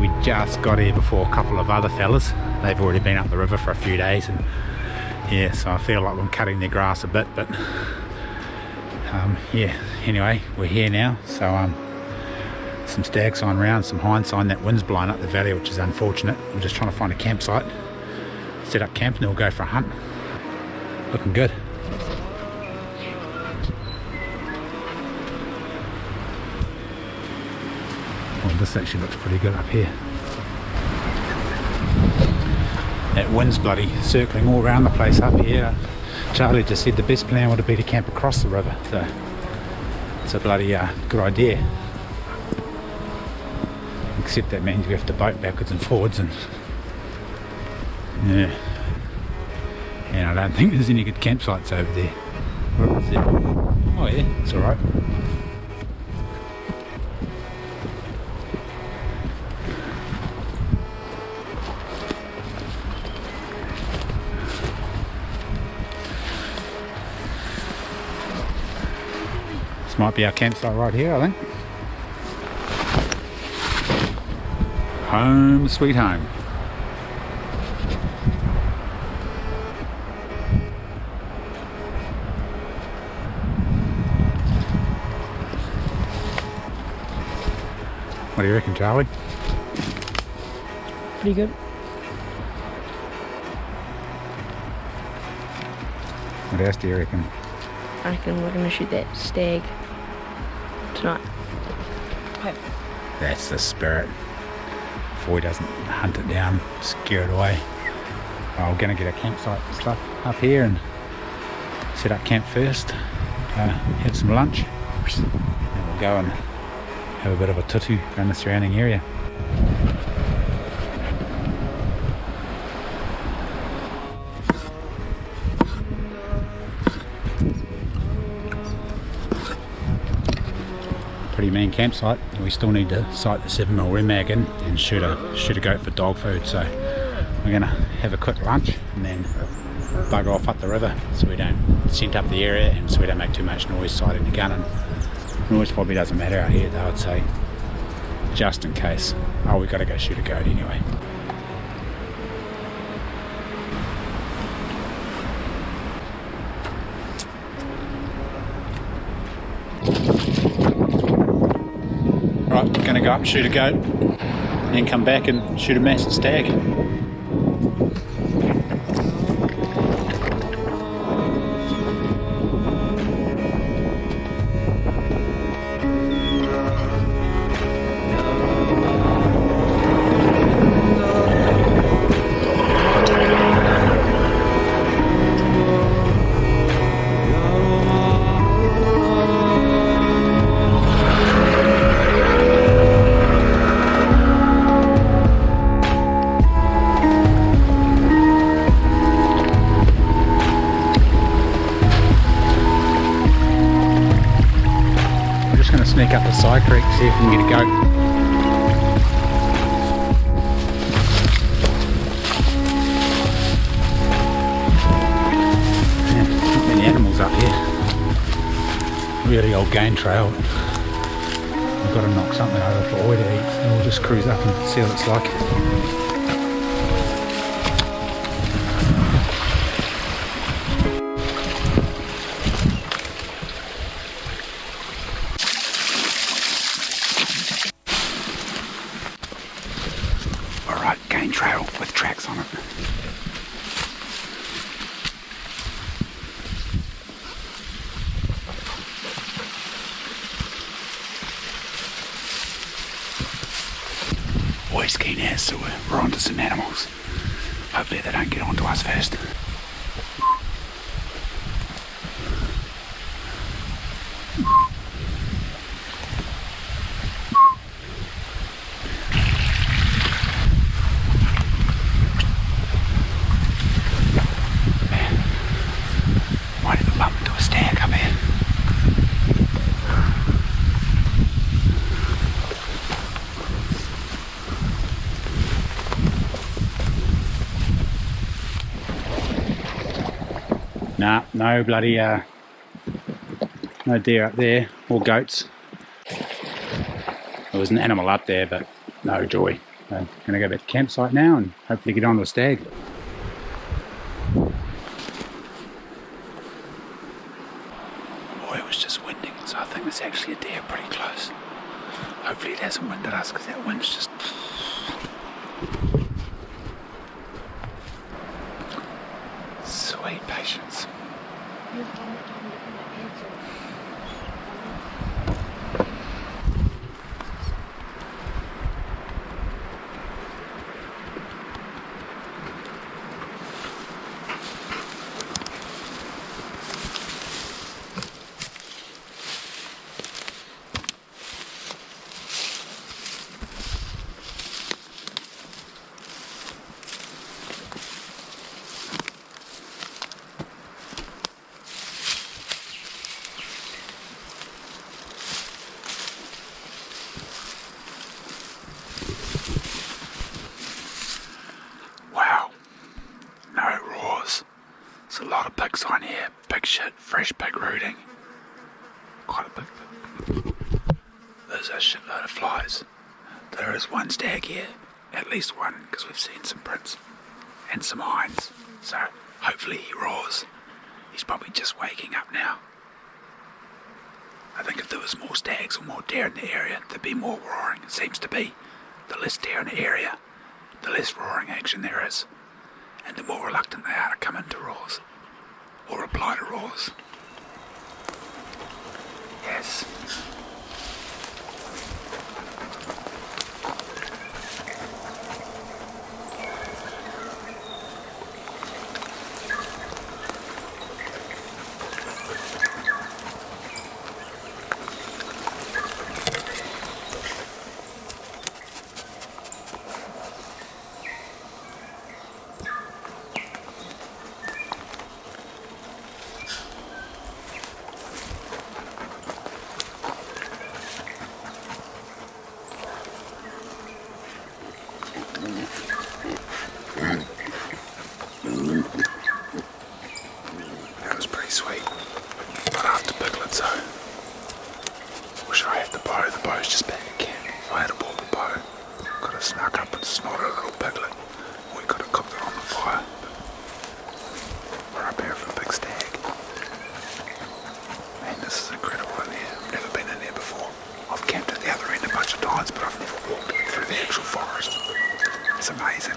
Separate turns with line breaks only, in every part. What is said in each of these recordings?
We just got here before a couple of other fellas. They've already been up the river for a few days, and yeah, so I feel like I'm cutting their grass a bit, but yeah, anyway, we're here now. So some stag sign round, some hind sign. That wind's blowing up the valley, which is unfortunate. I'm just trying to find a campsite, set up camp, and then we'll go for a hunt. Looking good. Well, this actually looks pretty good up here. That wind's bloody circling all around the place up here. Charlie just said the best plan would be to camp across the river, so it's a bloody good idea. Except that means we have to boat backwards and forwards, and yeah, and I don't think there's any good campsites over there. Where is it? Oh yeah, it's alright. This might be our campsite right here, I think. Home sweet home. What do you reckon, Charlie?
Pretty good.
What else do you reckon?
I reckon we're going to shoot that stag tonight.
That's the spirit. Before he doesn't hunt it down, scare it away. We're going to get a campsite and stuff up here and set up camp first, have some lunch, and we'll go and have a bit of a tutu around the surrounding area. Pretty mean campsite. We still need to sight the 7mm rim mag in and shoot a goat for dog food, so we're gonna have a quick lunch and then bugger off up the river so we don't scent up the area and so we don't make too much noise sighting the gun. And noise probably doesn't matter out here though, I'd say, just in case. Oh, we gotta go shoot a goat anyway. Right, we're going to go up and shoot a goat, and then come back and shoot a massive stag. Sneak up the side creek, see if we can get a goat. Yeah, not many animals up here. Really old game trail. We've got to knock something over for Oi to eat, and we'll just cruise up and see what it's like. Alright, game trail with tracks on it. Always keen as, so we're onto some animals. Hopefully they don't get onto us first. Might even bump into a stag up here. Nah, no bloody, no deer up there, or goats. There was an animal up there, but no joy. So, gonna go back to campsite now and hopefully get onto a stag. Boy, it was just winding, so I think there's actually a deer pretty close. Hopefully it hasn't winded us, because that wind's just... Sweet patience. There's a lot of pigs on here. Pig shit, fresh pig rooting. Quite a big. There's a shitload of flies. There is one stag here. At least one, because we've seen some prints. And some hinds. So, hopefully he roars. He's probably just waking up now. I think if there was more stags or more deer in the area, there'd be more roaring. It seems to be. The less deer in the area, the less roaring action there is. And the more reluctant they are to come into roars. Or reply to roars. Yes. That was pretty sweet. But after piglets, so wish I had the bow. The bow's just back at camp. If I had bought the bow, could have snuck up and snotted a little piglet. We could have cooked it on the fire. We're up here for a big stag. Man, this is incredible in here. I've never been in there before. I've camped at the other end a bunch of times, but I've never walked through the actual forest. It's amazing.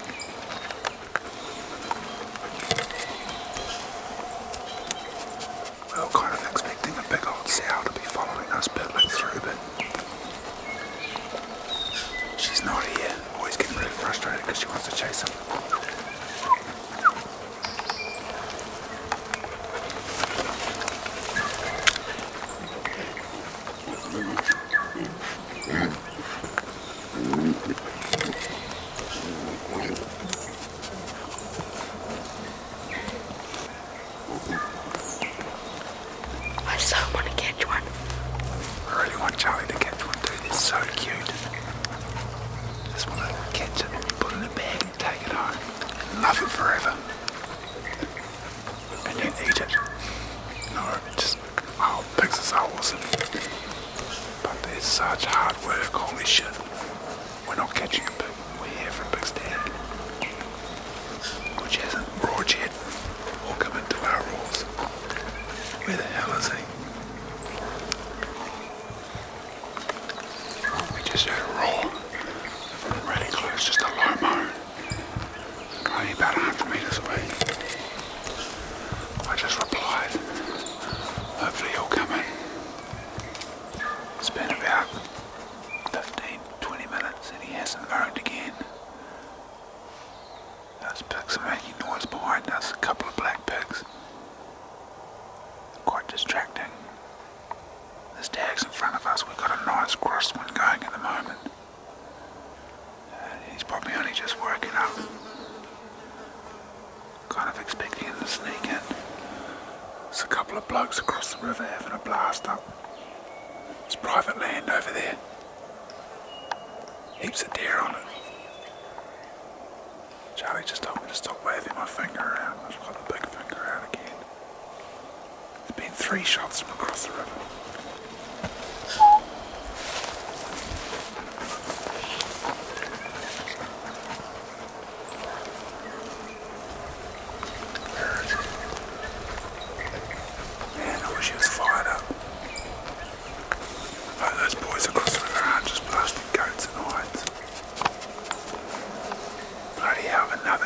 We were kind of expecting a big old sow to be following those piglets through, but she's not here. Always getting really frustrated because she wants to chase them.
I so want to catch one.
I really want Charlie to catch one too. They're so cute. Just want to catch it, put it in a bag and take it home. And love it forever. And don't eat it. No, just, oh, pigs are so awesome. But there's such hard work, holy shit. We're not catching a pig, we're here for a big stag. Which hasn't roared yet or come into our roars. Where the hell is he? Oh, we just heard a roar. Really close, just a low moan. Only about 100 metres away. I just replied. Hopefully he'll come in. It's been about 15-20 minutes and he hasn't moaned again. Those pigs are making noise behind us, a couple of black pigs. Quite distracting. The stag's in front of us, we've got a nice crosswind going at the moment. He's probably only just woken up. Kind of expecting him to sneak in. There's a couple of blokes across the river having a blast up. It's private land over there. Heaps of deer on it. Charlie just told me to stop waving my finger around. I've got the big finger out again. There's been 3 shots from across the river.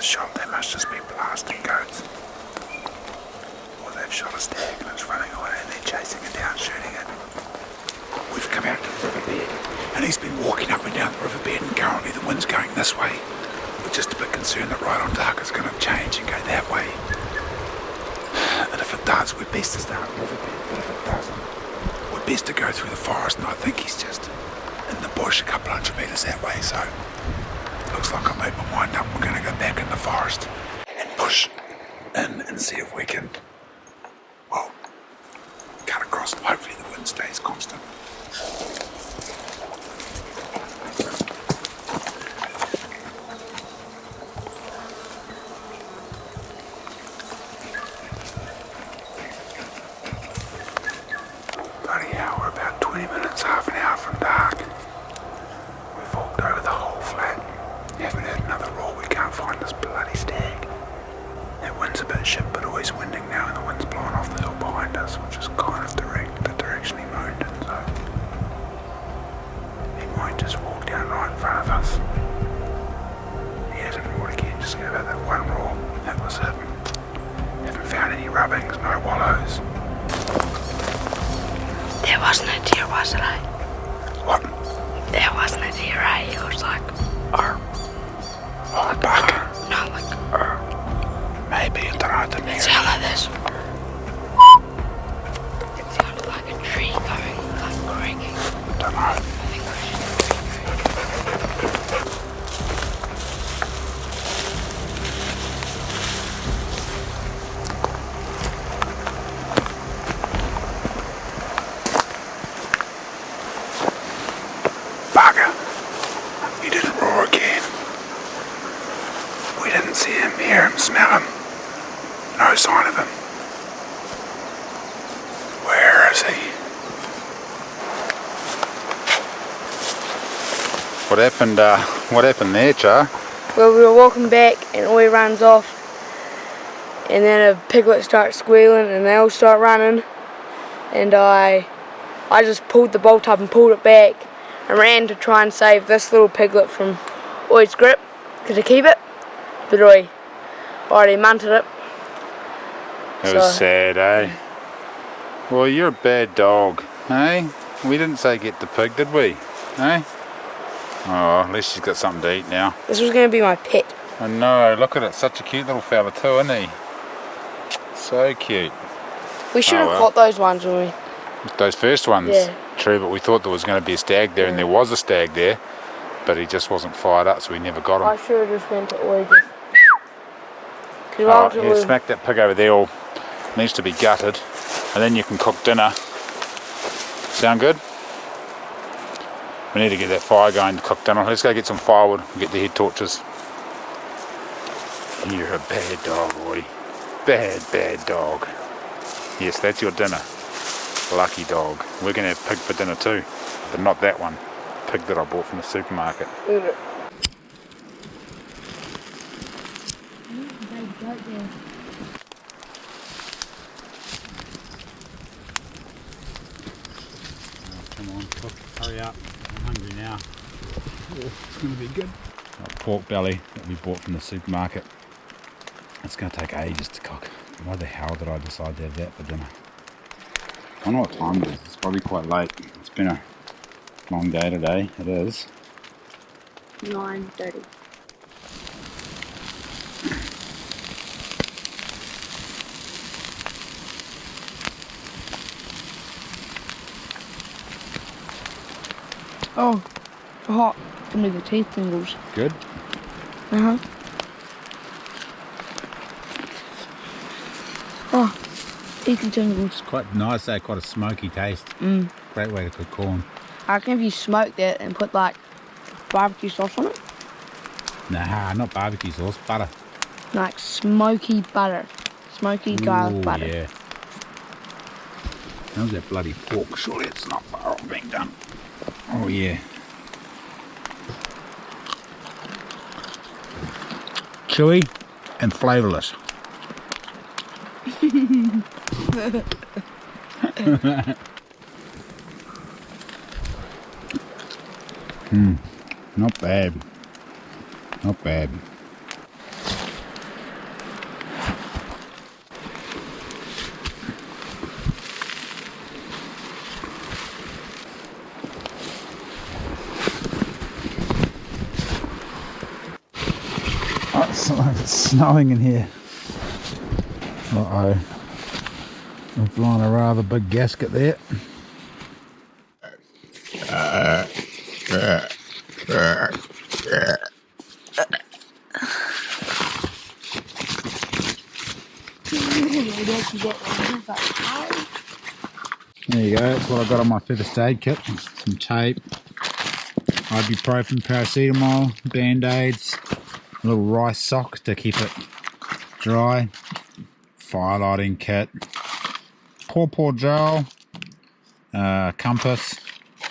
Shot, they must just be blasting goats. Or they've shot a stag and it's running away and they're chasing it down, shooting it. We've come out to the riverbed and he's been walking up and down the riverbed and currently the wind's going this way. We're just a bit concerned that right on dark it's going to change and go that way. And if it does, we're best to start at the riverbed, but if it doesn't, we're best to go through the forest, and I think he's just in the bush a couple 100 metres that way, so looks like I made my mind up. We're going to go back in the forest and push in and see if we can, well, cut across. Hopefully the wind stays constant. Bloody hell, we're about 20 minutes, half an hour from dark. We've walked over the whole flat. Haven't heard another roar, we can't find this bloody stag. That wind's a bit shit, but always winding now, and the wind's blowing off the hill behind us, which is kind of the direction he moaned in, so he might just walk down right in front of us. He hasn't roared again, just gave out that one roar. That was it. Haven't found any rubbings, no wallows.
There wasn't a deer, was it, eh?
What?
There wasn't a deer, eh? It was like,
Oh, buck.
No, like,
Maybe, I don't know what to
it sounded like this. It sounded like a tree going, like, creaking.
Don't know.
I think we should.
Bugger. He didn't roar again. We didn't see him, hear him, smell him. No sign of him. Where is he? What happened there, Char?
Well, we were walking back and Oi runs off and then a piglet starts squealing and they all start running and I just pulled the bolt up and pulled it back and ran to try and save this little piglet from Oi's grip to keep it, but Oi already munted it.
It was sad, eh? Well, you're a bad dog, eh? We didn't say get the pig, did we? Eh? Oh, at least she's got something to eat now.
This was going to be my pet.
I know, look at it, such a cute little fella too, isn't he? So cute.
We should have caught those ones when we...
Those first ones?
Yeah.
True, but we thought there was going to be a stag there, and there was a stag there, but he just wasn't fired up, so we never got him.
I should have just went to Oi just...
Alright, yeah, smack that pig over there, all needs to be gutted, and then you can cook dinner. Sound good? We need to get that fire going to cook dinner. Let's go get some firewood and get the head torches. You're a bad dog, Oi. Bad, bad dog. Yes, that's your dinner. Lucky dog. We're going to have pig for dinner too. but not that one. Pig that I bought from the supermarket.
Look at it.
Come on, cook, hurry up. I'm hungry now. Oh, it's going to be good. Pork belly that we bought from the supermarket. It's going to take ages to cook. Why the hell did I decide to have that for dinner? I don't know what time it is. It's probably quite late. It's been a long day today. It is
9:30. Oh, hot. Give me the teeth tingles.
good.
Uh-huh. Oh, teeth tingles.
It's quite nice, quite a smoky taste. Great way to cook corn.
I reckon if you smoked it and put like barbecue sauce on it.
Nah, not barbecue sauce, butter.
Like smoky butter. Smoky garlic butter.
Yeah. How's that bloody pork? Surely it's not far off being done. Oh yeah. Chewy and flavourless. Not bad. Not bad. Oh, it's snowing in here. Uh-oh. I've blown a rather big gasket there. There you go, that's what I got on my first aid kit. Some tape, ibuprofen, paracetamol, band-aids, a little rice sock to keep it dry, firelighting kit, paw gel, compass,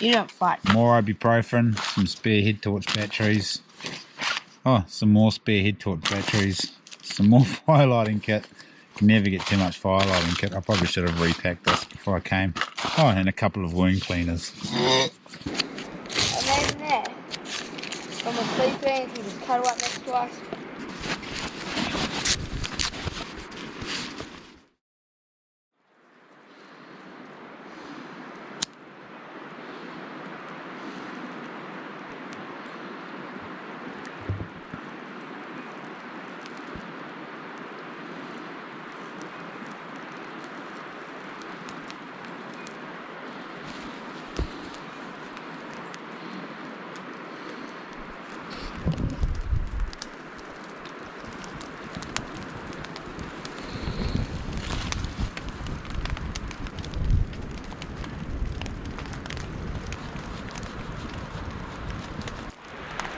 You don't fight.
more ibuprofen, some spare head torch batteries, oh, some more spare head torch batteries, some more firelighting kit. Can never get too much firelighting kit. I probably should have repacked this before I came. Oh, and a couple of wound cleaners.
Imagine that. From a sleep in, you just cuddle up next to us.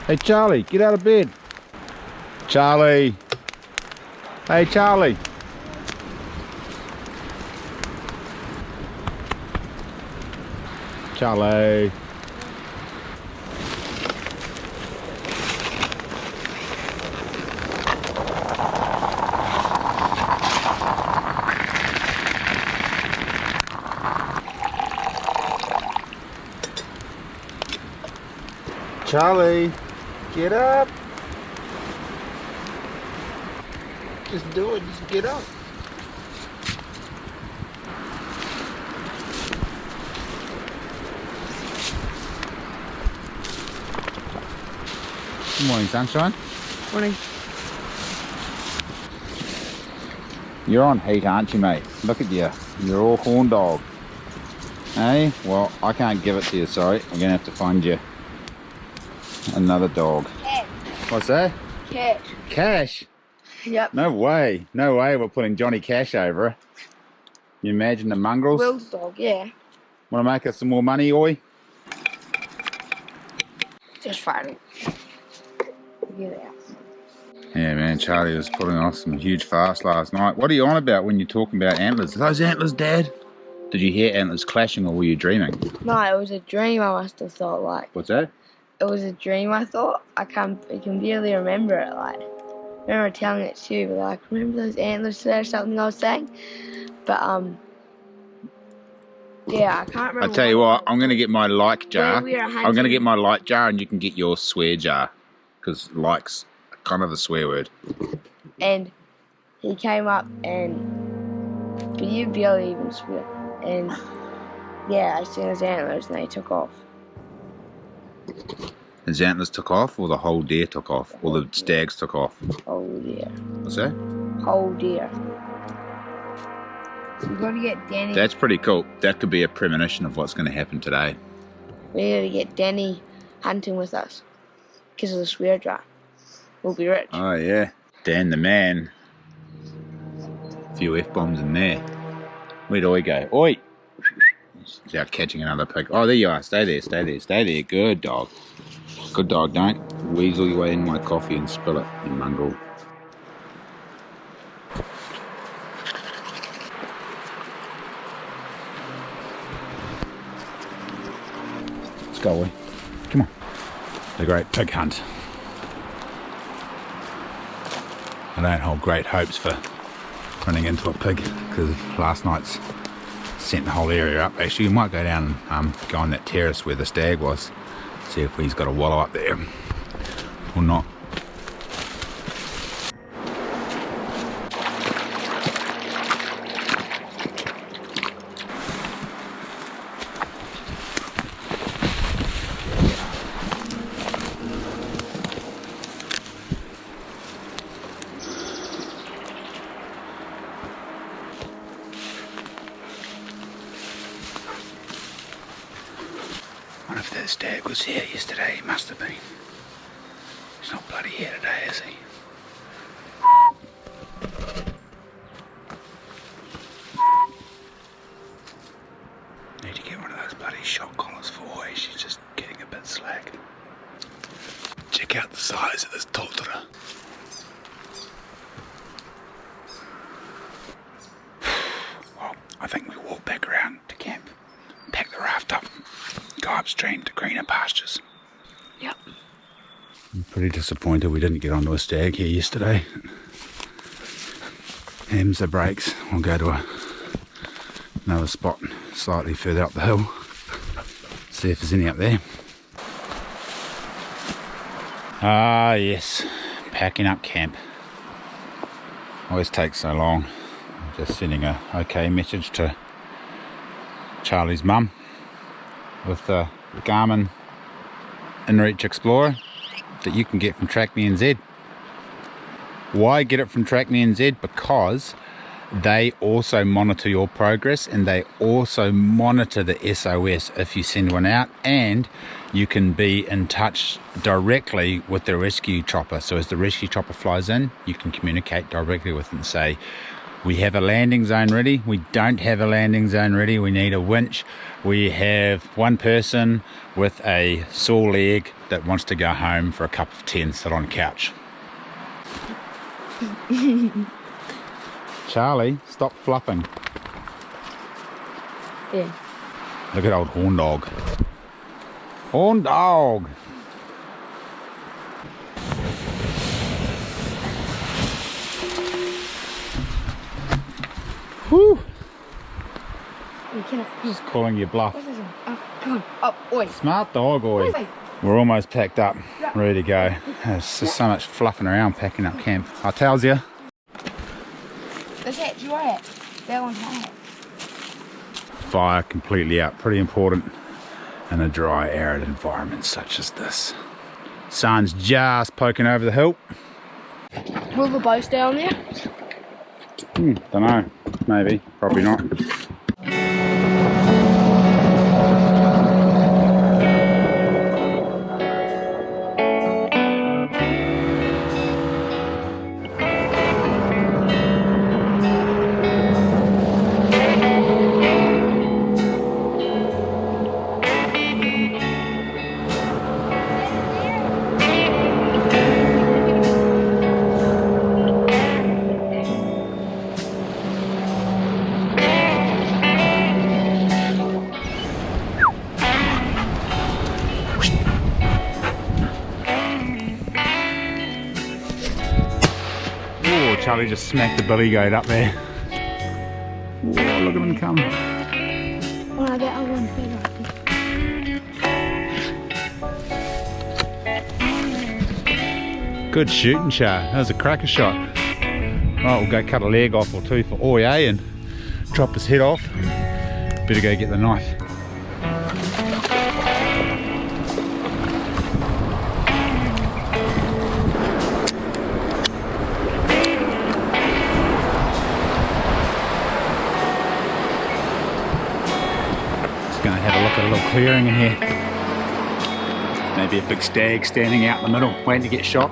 Hey Charlie, get out of bed. Charlie. Hey Charlie. Charlie. Charlie, get up. Just do it, just get up. Good morning, sunshine.
Morning.
You're on heat, aren't you, mate? Look at you. You're all horn dog. Hey? Well, I can't give it to you, sorry. I'm going to have to find you another dog.
Cash.
What's that?
Cash.
Cash?
Yep.
No way. No way we're putting Johnny Cash over her. You imagine the mongrels?
Will's dog, yeah.
Want to make us some more money, oi?
Just fighting. Get out.
Yeah, man, Charlie was putting off some huge fast last night. What are you on about when you're talking about antlers? Are those antlers, Dad? Did you hear antlers clashing or were you dreaming?
No, it was a dream. I must have thought like.
What's that?
It was a dream. I thought I can barely remember it. Like, I remember telling it to you, but like, remember those antlers today or something I was saying. But yeah, I can't remember.
I tell you what, I'm gonna get my like jar. I'm gonna get my like jar, and you can get your swear jar, because like's kind of a swear word.
And he came up and, but you barely even swear. And yeah, I seen his antlers and they took off.
His antlers took off, or the whole deer took off, or the stags took off?
Whole deer.
What's that?
Whole deer. We gotta get Danny.
That's pretty cool. That could be a premonition of what's going to happen today.
We gotta get Danny hunting with us because of the swear jar. We'll be rich.
Oh yeah, Dan the man. A few F-bombs in there. Where'd Oi go? Oi! He's out catching another pig. Oh, there you are. Stay there, stay there, stay there. Good dog. Good dog. Don't weasel your way in my coffee and spill it, you mongrel. Let's go, Oi. Come on. The great pig hunt. I don't hold great hopes for running into a pig because last night's sent the whole area up. Actually, we might go down and go on that terrace where the stag was, see if he's got a wallow up there or not. What if that stag was here yesterday? He must have been. He's not bloody here today, is he? Need to get one of those bloody shock collars for Oi. She's just getting a bit slack. Check out the size of this totara. Well, I think we walk back around to camp, pack the raft up, go upstream to greener pastures.
Yep.
I'm pretty disappointed we didn't get onto a stag here yesterday. Hams the brakes. We'll go to another spot slightly further up the hill. See if there's any up there. Ah yes, packing up camp. Always takes so long. I'm just sending a okay message to Charlie's mum with the Garmin InReach Explorer that you can get from Track Me NZ. Why get it from Track Me NZ? Because they also monitor your progress and they also monitor the SOS if you send one out, and you can be in touch directly with the rescue chopper. So as the rescue chopper flies in, you can communicate directly with them and say, we have a landing zone ready, we don't have a landing zone ready, we need a winch, we have one person with a sore leg that wants to go home for a cup of tea and sit on a couch. Charlie, stop fluffing.
Yeah.
Look at old Horn Dog. Horn Dog! Whew! Just calling you bluff.
What is it? Oh, come on. Up, Oi.
Smart dog, Oi.
Oi.
We're almost packed up, ready to go. There's just so much fluffing around packing up camp. I tells you.
This hat's your hat. That one's my hat.
Fire completely out, pretty important in a dry, arid environment such as this. Sun's just poking over the hill.
Will the bow stay on there?
Don't know, maybe, probably not. Charlie just smacked the billy goat up there. Whoa, look at him come.
Oh, that other one fell off.
Good shooting, Char. That was a cracker shot. Right, we'll go cut a leg off or two for Oye and drop his head off. Better go get the knife. Just gonna have a look at a little clearing in here. Maybe a big stag standing out in the middle, waiting to get shot.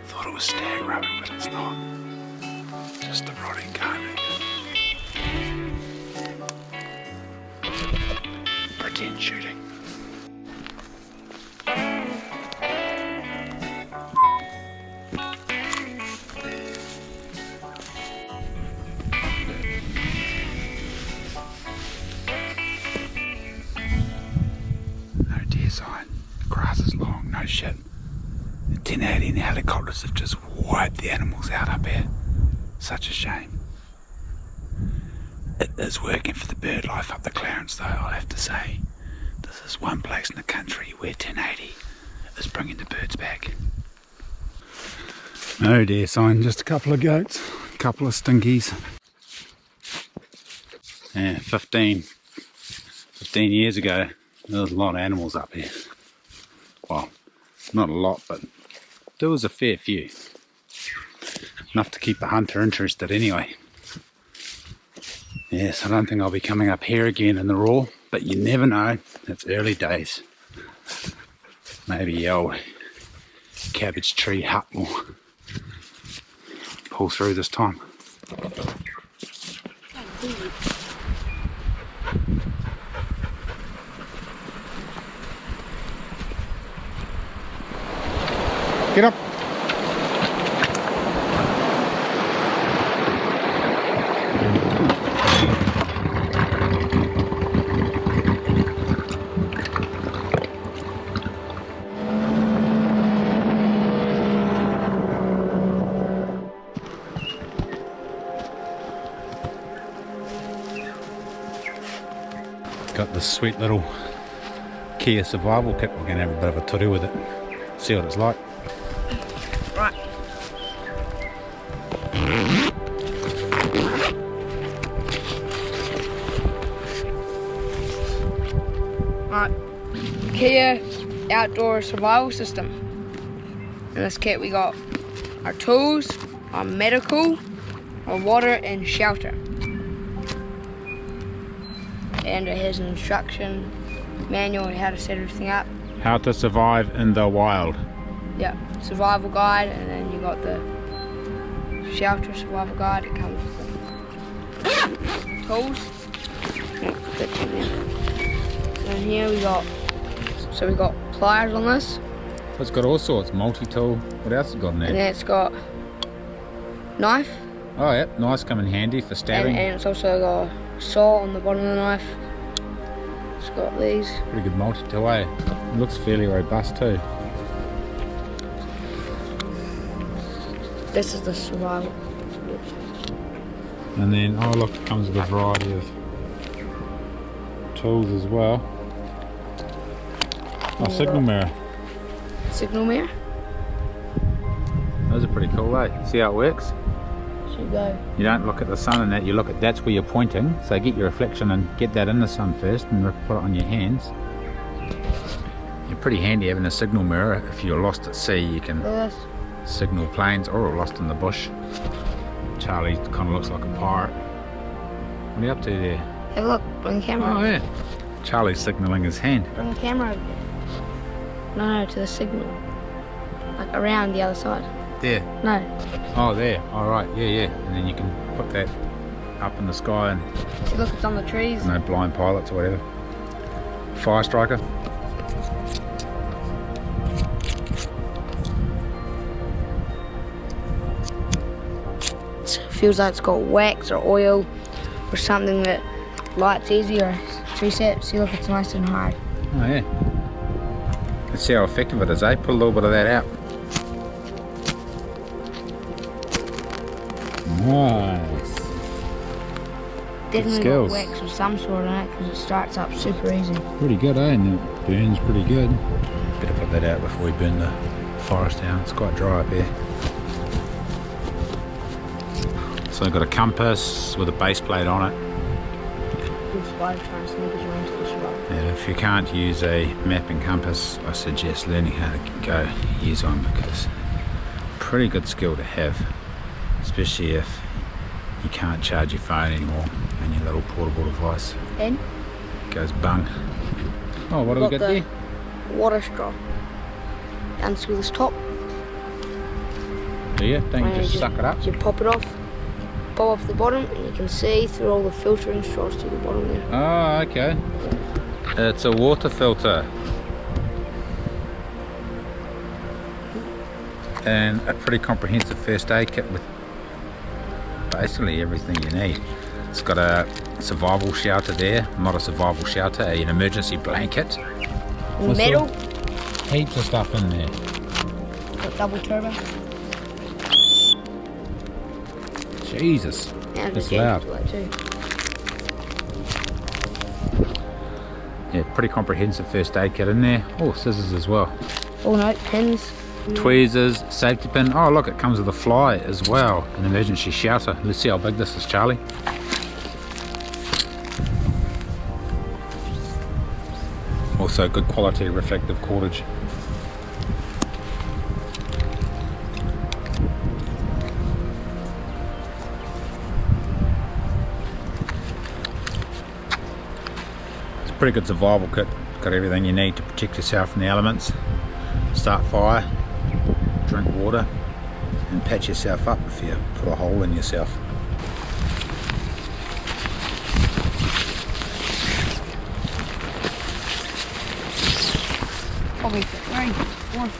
Thought it was stag rubbing, but it's not. Just the rotting carcass. Pretend shooting. No deer sign. Grass is long, no shit. The 1080 and the helicopters have just wiped the animals out up here. Such a shame. It is working for the bird life up the clearance though, I'll have to say. This is one place in the country where 1080 is bringing the birds back. No deer sign, just a couple of goats, a couple of stinkies. Yeah, 15 years ago, there was a lot of animals up here. Well, not a lot, but there was a fair few. Enough to keep the hunter interested anyway. Yes, I don't think I'll be coming up here again in the raw, but you never know, it's early days. Maybe the old cabbage tree hut will pull through this time. Get up! Got this sweet little Kia survival kit. We're going to have a bit of a to-do with it. See what it's like.
Right. Right. Kia outdoor survival system. In this kit we got our tools, our medical, our water and shelter. And it has an instruction manual on how to set everything up.
How to survive in the wild.
Yeah, survival guide, and then you got the shelter survival guide. It comes with the tools. And here we got, so we got pliers on this.
It's got all sorts, multi-tool. What else has it got in there?
And then it's got knife.
Oh yeah, knives come in handy for stabbing.
And it's also got a saw on the bottom of the knife. It's got these.
Pretty good multi-tool, eh? It looks fairly robust too.
This is the survival.
And then, oh look, it comes with a variety of tools as well. Oh, signal mirror.
Signal mirror.
Those are pretty cool, eh? See how it works?
Should go.
You don't look at the sun and that, you look at that's where you're pointing. So get your reflection and get that in the sun first and put it on your hands. You're pretty handy having a signal mirror. If you're lost at sea, you can signal planes or lost in the bush. Charlie kind of looks like a pirate. What are you up to there?
Have a look, bring the camera.
Oh yeah. Charlie's signalling his hand.
Bring the camera over there. No, to the signal. Like around the other side.
There.
No.
Oh, there. All right. Yeah. And then you can put that up in the sky and.
See, look, it's on the trees.
No blind pilots or whatever. Fire striker.
feels like it's got wax or oil or something that lights easier. See, look, it's nice and hard.
Oh yeah. Let's see how effective it is, eh? Put a little bit of that out. Nice.
Definitely
skills.
got wax of some sort on it because it starts up super easy.
Pretty good, eh? And it burns pretty good. Better put that out before we burn the forest down. It's quite dry up here. So I've got a compass with a base plate on it.
Trying to sneak us around to the shop.
If you can't use a mapping compass, I suggest learning how to go use one, because pretty good skill to have, especially if you can't charge your phone anymore and your little portable device
And
goes bung. Oh, what have we got there?
Water straw. Unscrew this top.
Do you? Don't you just suck it up?
You pop it off. Pop off the bottom, and you can see through all the filtering straws to the bottom there.
Oh, okay. It's a water filter. And a pretty comprehensive first aid kit with basically everything you need. It's got a survival shelter there, not a survival shelter, an emergency blanket.
Metal.
Heaps of stuff in there.
Got double turbo.
Jesus,
And
it's
the
loud.
too.
Yeah, pretty comprehensive first aid kit in there. Oh, scissors as well.
Oh no, pins.
Tweezers, safety pin. Oh look, it comes with a fly as well. An emergency shelter. Let's see how big this is, Charlie. Also good quality reflective cordage. It's a pretty good survival kit. Got everything you need to protect yourself from the elements. Start fire, drink water, and patch yourself up if you put a hole in yourself.
Probably 3, 1.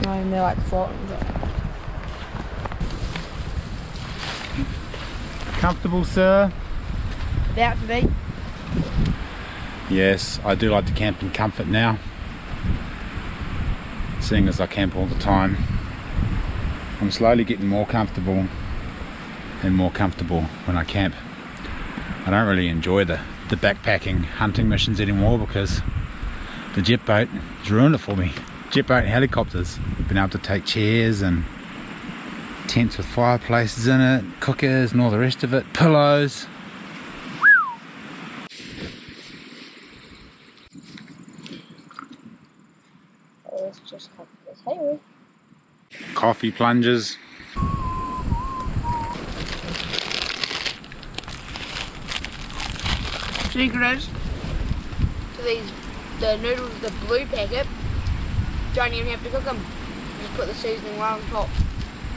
No, and they're like floating.
Comfortable, sir?
About to be.
Yes, I do like to camp in comfort now. Seeing as I camp all the time, I'm slowly getting more comfortable and more comfortable when I camp. I don't really enjoy the backpacking hunting missions anymore because the jet boat has ruined it for me. Jet boat and helicopters. Been able to take chairs and tents with fireplaces in it, cookers and all the rest of it, pillows.
Let's just have this highway.
Coffee plungers.
Secret is to the noodles, the blue packet, don't even have to cook them. Just put the seasoning right on top.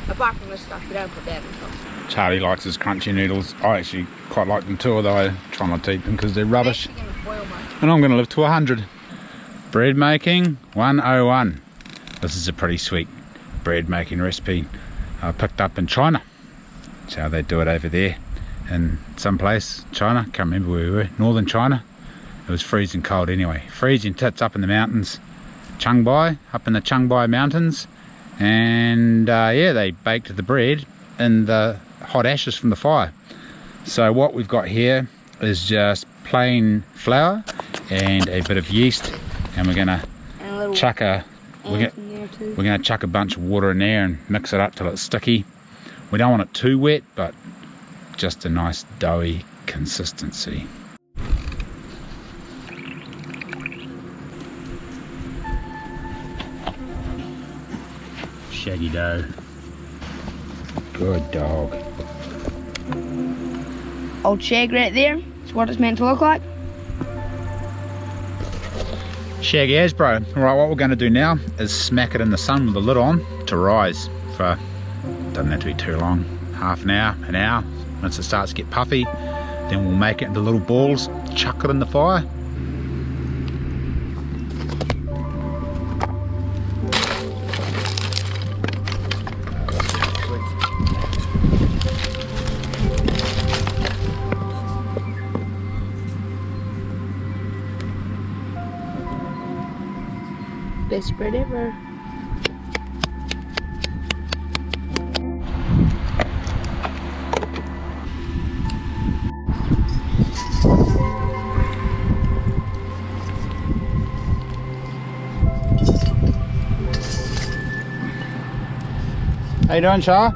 Apart from this stuff, you don't put that on top.
Charlie likes his crunchy noodles. I actually quite like them too, although I try not to eat them because they're rubbish.
They're actually gonna boil, mate.
And I'm going to live to 100. Bread making 101. This is a pretty sweet bread making recipe I picked up in China. That's how they do it over there in some place, China. Can't remember where we were. Northern China. It was freezing cold anyway. Freezing tits up in the mountains. Changbai, up in the Changbai mountains. And yeah, they baked the bread in the hot ashes from the fire. So what we've got here is just plain flour and a bit of yeast, and we're gonna chuck a bunch of water in there and mix it up till it's sticky. We don't want it too wet, but just a nice doughy consistency. Shaggy dough. Good dog.
Old shag right there. It's what it's meant to look like.
Shaggy as, bro. Alright, what we're going to do now is smack it in the sun with the lid on to rise for, doesn't have to be too long, half an hour, an hour. Once it starts to get puffy, then we'll make it into little balls, chuck it in the fire.
best spread ever.
How you doing, Shah?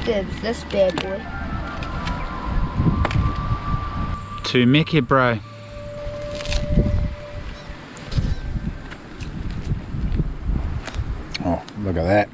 Dibs, this bad boy.
To Mickey, bro. Oh, look at that.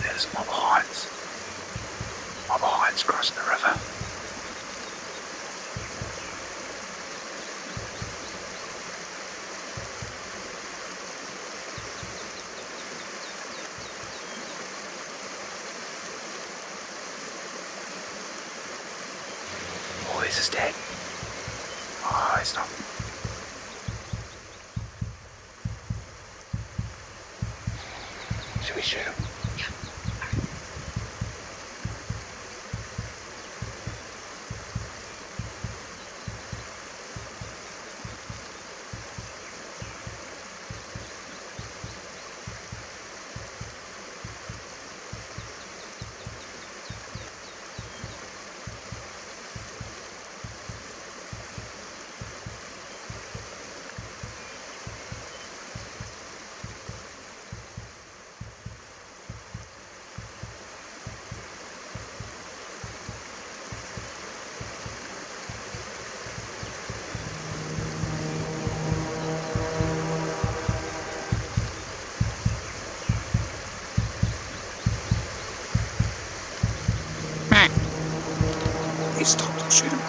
There's mob hides. Mob hides crossing the river. Oh, this is dead. Oh, it's not. Should we shoot him? He stopped and shoot him.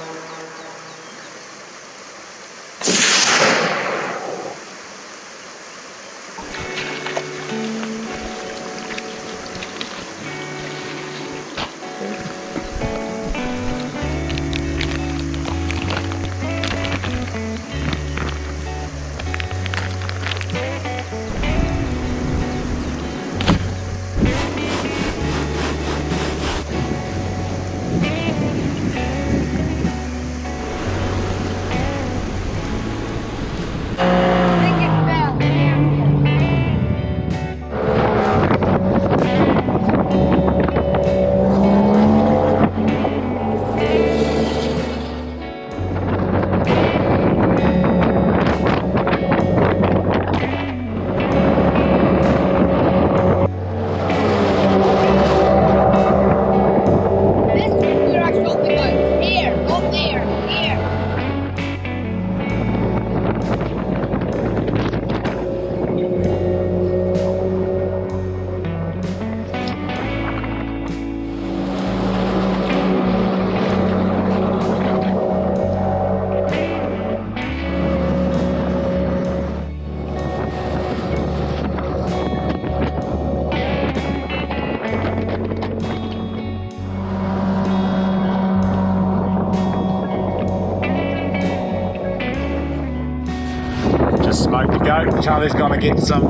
Smoke the goat. Charlie's gonna get some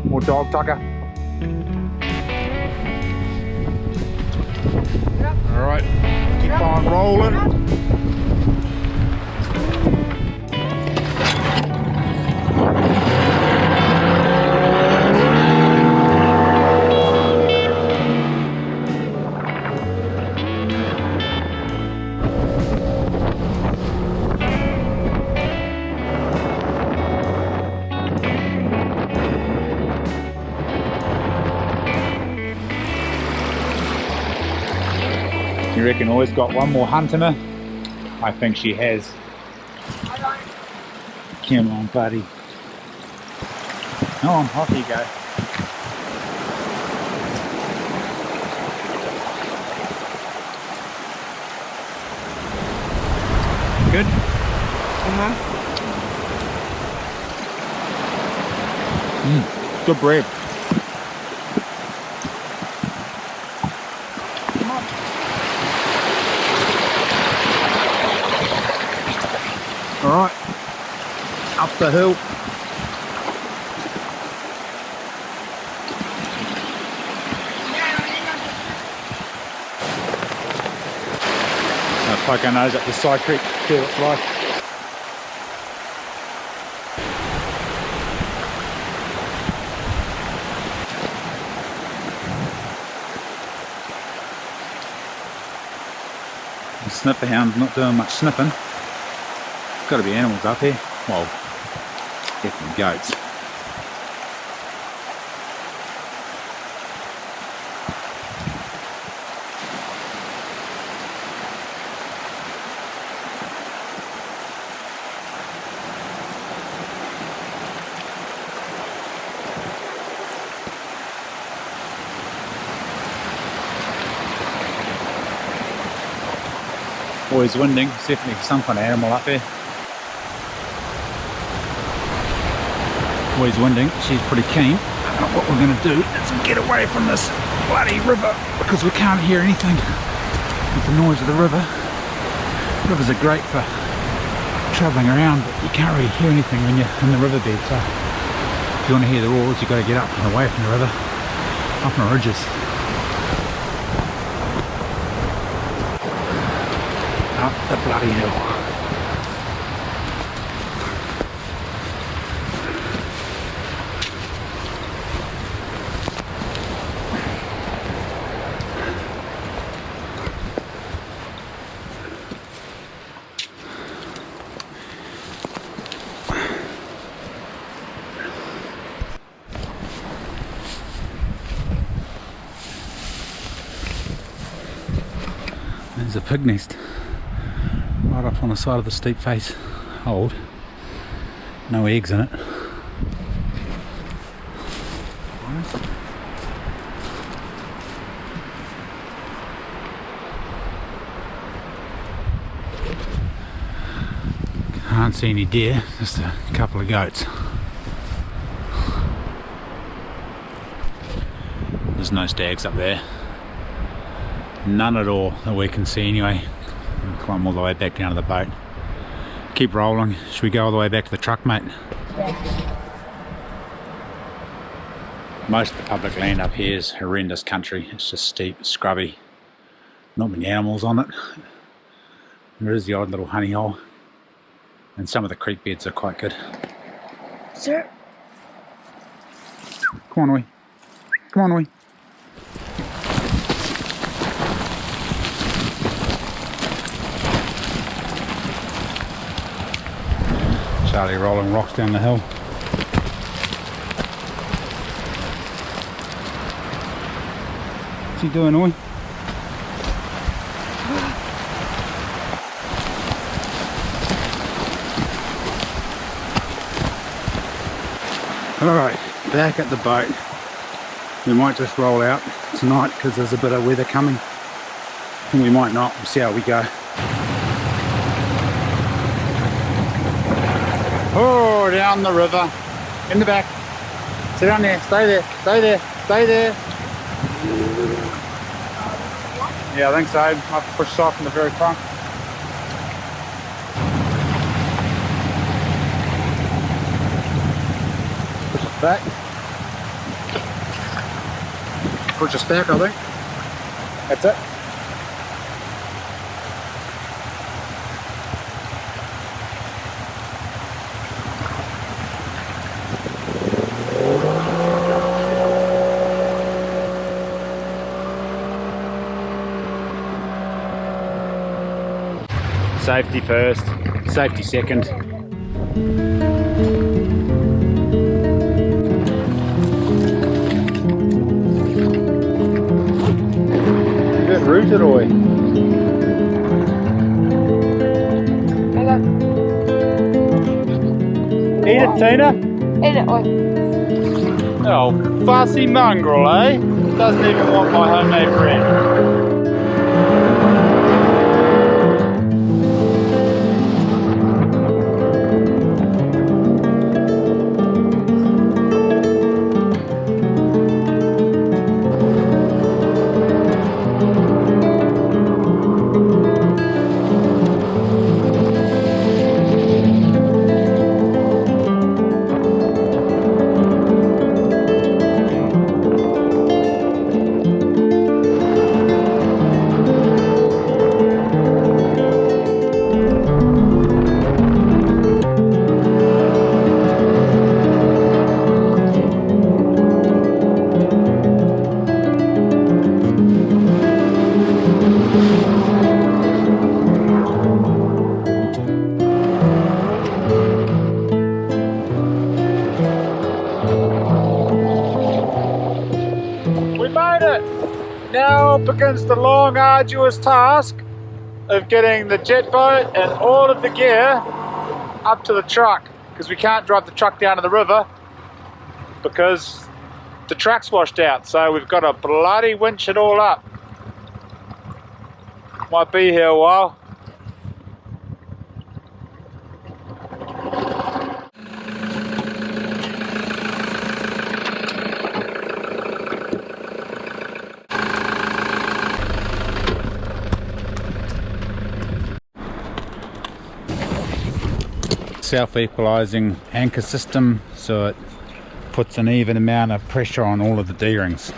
more dog tucker. Alright, keep on rolling. You reckon always got one more hunt in her? I think she has.
I don't.
Come on, buddy. Come on, off you go. Good? Good bread.
Come on.
Alright, up the hill. I'll poke our nose up the side creek, see what it's like. The sniffer hound's not doing much sniffing. Got to be animals up here. Well, definitely goats. Always winding, there's definitely some kind of animal up there. Always winding, she's pretty keen. What we're going to do is get away from this bloody river because we can't hear anything with the noise of the river. Rivers are great for travelling around, but you can't really hear anything when you're in the riverbed. So if you want to hear the roars, you've got to get up and away from the river, up on the ridges. Up the bloody hill. There's a pig nest right up on the side of the steep face hold. No eggs in it. Can't see any deer, just a couple of goats. There's no stags up there. None at all that we can see anyway. We'll climb all the way back down to the boat. Keep rolling. Should we go all the way back to the truck, mate?
Yeah.
Most of the public land up here is horrendous country. It's just steep, scrubby. Not many animals on it. There is the odd little honey hole. And some of the creek beds are quite good.
Sir?
Come on, away. Come on, away. Charlie rolling rocks down the hill. What's he doing, Oi? Alright, back at the boat. We might just roll out tonight because there's a bit of weather coming. And we might not. We'll see how we go. Oh, down the river, in the back. Sit down there, stay there, stay there, stay there. Yeah, I think so. I'll have to push us off in the very front. Push us back. Push us back, I think. That's it. Safety first, safety second. Get rooted, oi. Tina?
Eat it, oi.
Oh, fussy mongrel, eh? Doesn't even want my homemade bread. We made it! Now begins the long, arduous task of getting the jet boat and all of the gear up to the truck, because we can't drive the truck down to the river because the track's washed out, so we've got to bloody winch it all up. Might be here a while. Self-equalizing anchor system, so it puts an even amount of pressure on all of the D-rings.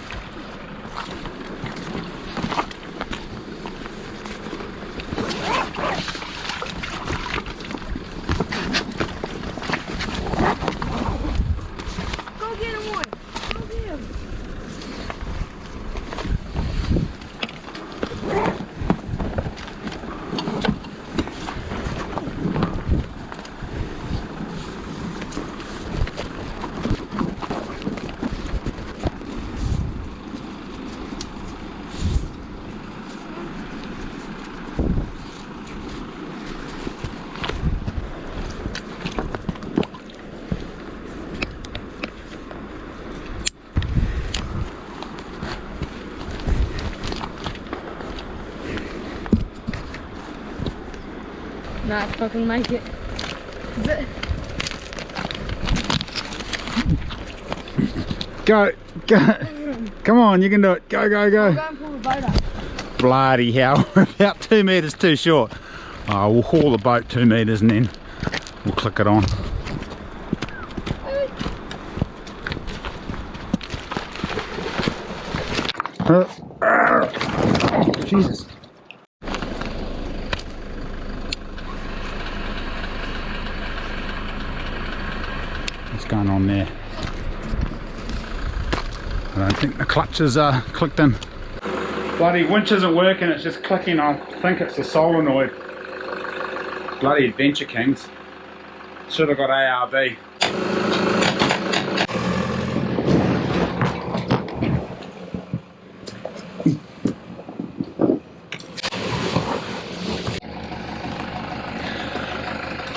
Go get him, one. Go get him. Nah, it's not gonna make it. Is it?
Go, go. Come on, you can do it. Go, go, go.
Go and pull the boat up.
Bloody hell, we're about 2 metres too short. We'll haul the boat 2 metres and then we'll click it on. Jesus. What's going on there? I don't think the clutches are clicked in. Bloody winch isn't working, it's just clicking. I think it's the solenoid. Bloody Adventure Kings. Should have got ARB.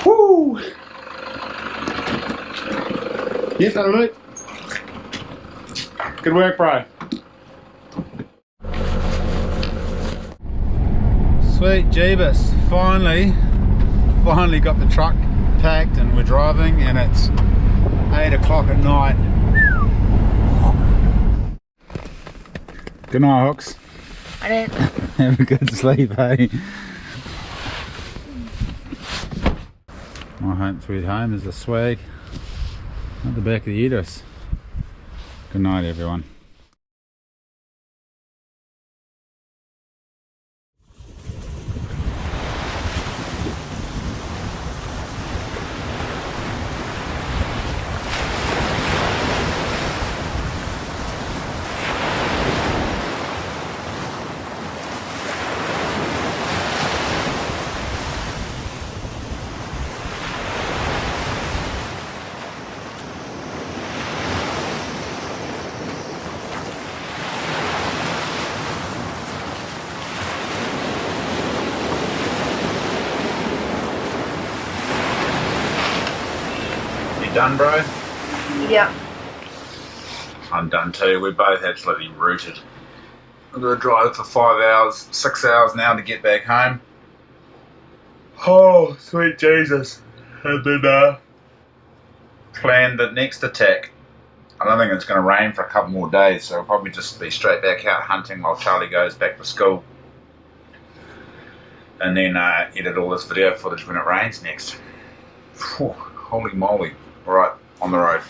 Woo! Yes, that'll do it. Good work, bro. Sweet Jeebus, finally got the truck packed and we're driving, and it's 8 o'clock at night. Good night, Hooks.
I didn't.
Have a good sleep, eh? My home sweet home is the swag at the back of the uterus. Good night, everyone. You done, bro?
Yeah.
I'm done too. We're both absolutely rooted. I'm going to drive for 5 hours, 6 hours now to get back home. Oh, sweet Jesus. And then plan the next attack. I don't think it's going to rain for a couple more days, so I'll probably just be straight back out hunting while Charlie goes back to school. And then edit all this video footage when it rains next. Whew, holy moly. Alright, on the road.